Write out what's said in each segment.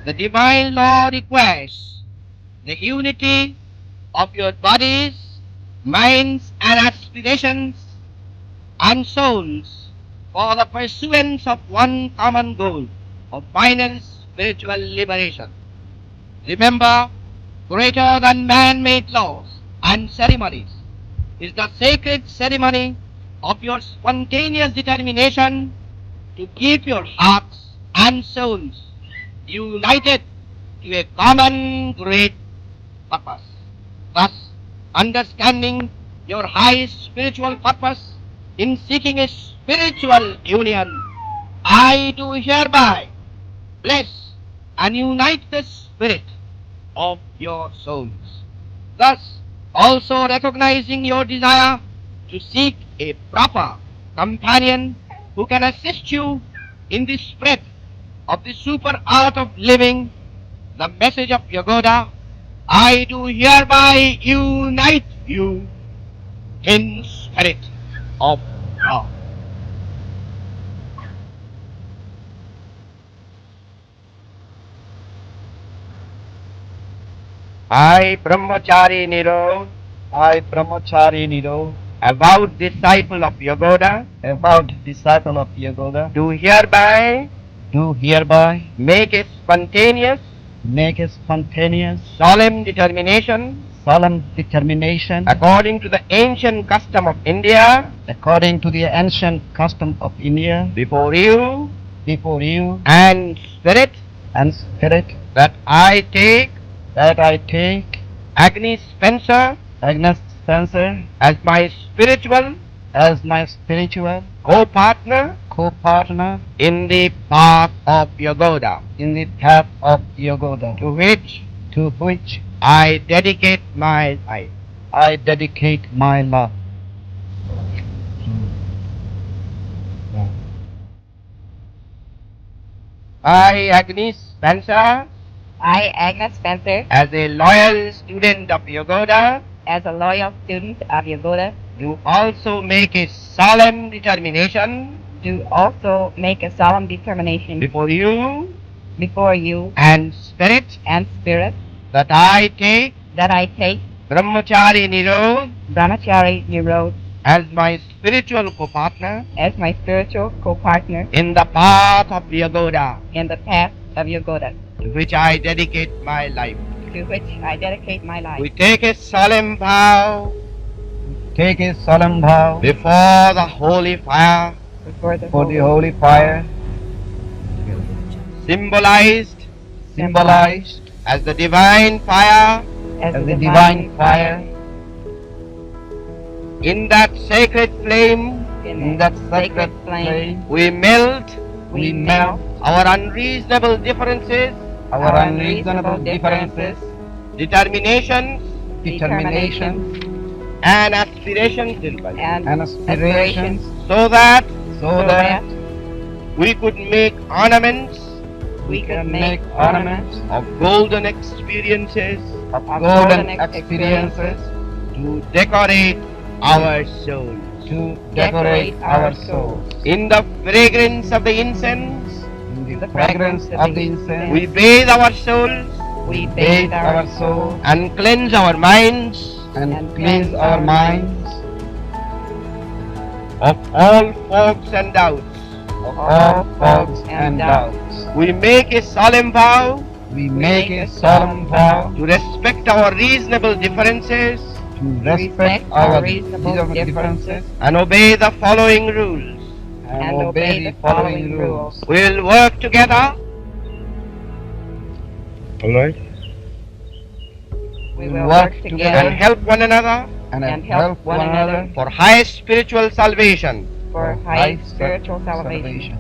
The divine law requires the unity of your bodies, minds, and aspirations and souls for the pursuance of one common goal of final spiritual liberation. Remember, greater than man-made laws and ceremonies is the sacred ceremony of your spontaneous determination to keep your hearts and souls united to a common great purpose. Thus, understanding your high spiritual purpose in seeking a spiritual union, I do hereby bless and unite the spirit of your souls. Thus, also recognizing your desire to seek a proper companion who can assist you in the spread of the super art of living, the message of Yagoda, I do hereby unite you in spirit of God. I, Brahmachari Niro, I, Brahmachari Niro, avowed disciple of Yagoda, avowed disciple of Yagoda, do hereby do hereby make a spontaneous, make a spontaneous, solemn determination solemn determination according to the ancient custom of India according to the ancient custom of India before you before you and spirit and spirit that I take that I take Agnes Spencer Agnes Spencer as my spiritual as my spiritual co-partner co-partner in the path of Yagoda, in the path of Yagoda, to which I dedicate my life. I dedicate my love. I, Agnes Spencer, I, Agnes Spencer, as a loyal student of Yagoda, as a loyal student of Yagoda, do also make a solemn determination do also make a solemn determination before you before you and spirit and spirit that I take that I take Brahmachari Niro Brahmachari Niro as my spiritual co-partner as my spiritual co-partner in the path of Yagoda, in the path of Yagoda, to which I dedicate my life. to which I dedicate my life. We take a solemn vow Take a solemn vow before the holy fire, Before the for the holy fire, symbolized symbolized as the divine fire as as the divine fire. in that sacred flame. In that sacred flame, We melt we melt our unreasonable differences, our unreasonable differences, determinations, determinations, and aspirations and aspirations, so that so that we could make ornaments we could make ornaments of golden experiences of golden experiences to decorate our souls. to decorate our souls. In the fragrance of the incense, In the fragrance of the incense, we bathe our souls we bathe our souls and cleanse our minds and cleanse our minds of all fogs and doubts. of all faults and doubts. We make a solemn vow We make a solemn vow to respect our reasonable differences to respect our reasonable differences and obey the following rules. and obey the following rules. We will work together. Alright. we We will work work And together help one another and and help help one one another for high spiritual salvation. for high spiritual salvation.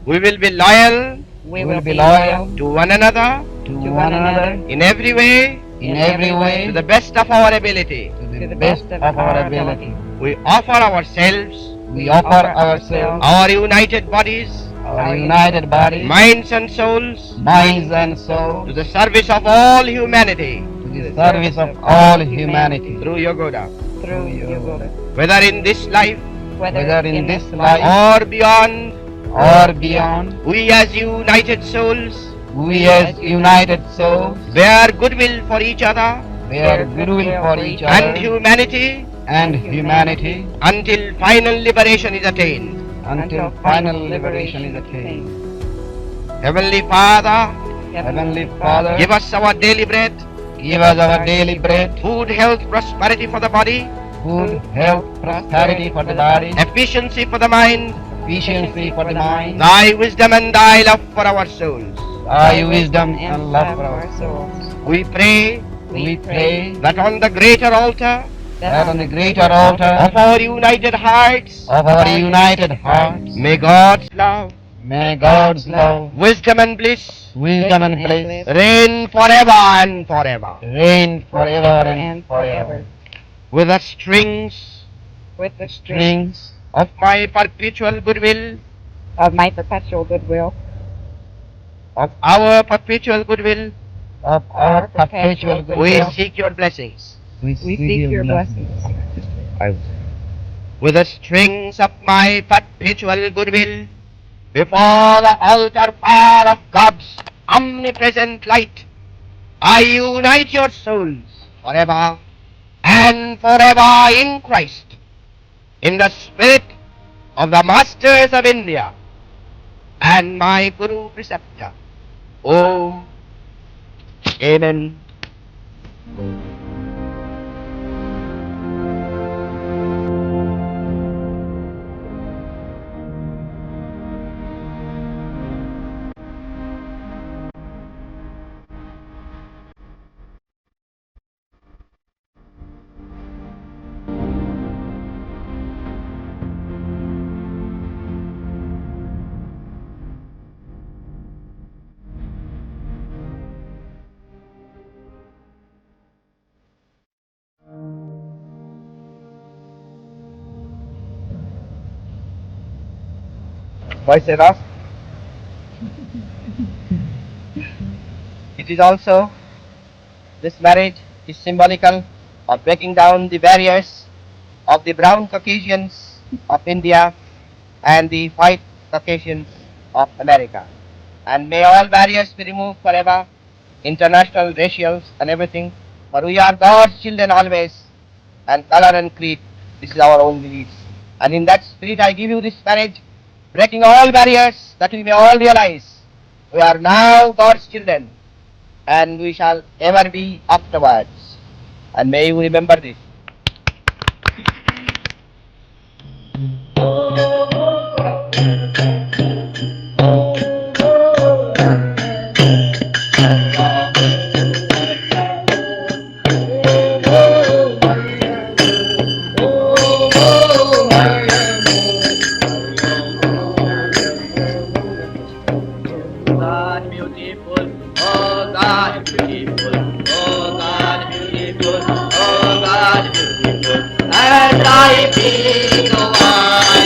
We will be loyal We will will be be loyal loyal to one another to to one another in every way in every way to the best of our ability. to the best of our ability. We offer ourselves, We offer ourselves, our united bodies, our united bodies, minds and souls, minds and to souls, the service of all humanity to the service of all humanity. through Yogoda. through Yogoda. Whether in this life Whether in this life or beyond, or beyond, we as united souls we as united souls bear goodwill for each other bear goodwill for each and other humanity and humanity until final liberation is attained. until final liberation is attained. Heavenly Father, Heavenly Father, give us our daily bread, give us our daily bread, food, health, prosperity for the body, food, health, prosperity for the body, efficiency for the mind, efficiency for the mind, thy wisdom and thy love for our souls. thy wisdom and love for our souls. We pray We pray that on the greater altar that on the greater altar of our united hearts, of our united hearts, may God's love, may God's love, wisdom and bliss wisdom and bliss reign forever and forever. reign forever and and forever. forever. With the strings With the strength Strings of my perpetual goodwill, of my perpetual goodwill, of our perpetual goodwill, of our perpetual we goodwill, seek your blessings. we seek your blessings. With the strings of my perpetual goodwill, before the altar fire of God's omnipresent light, I unite your souls forever and forever in Christ, in the spirit of the Masters of India and my Guru Preceptor. Om. Amen. Voice enough. It is also, this marriage is symbolical of breaking down the barriers of the brown Caucasians of India and the white Caucasians of America. And may all barriers be removed forever, international, racial and everything, for we are God's children always, and color and creed, this is our own beliefs. And in that spirit I give you this marriage, breaking all barriers, that we may all realize we are now God's children, and we shall ever be afterwards. And may you remember this. God beautiful, oh God beautiful, oh God beautiful, oh God beautiful, and I feel no one.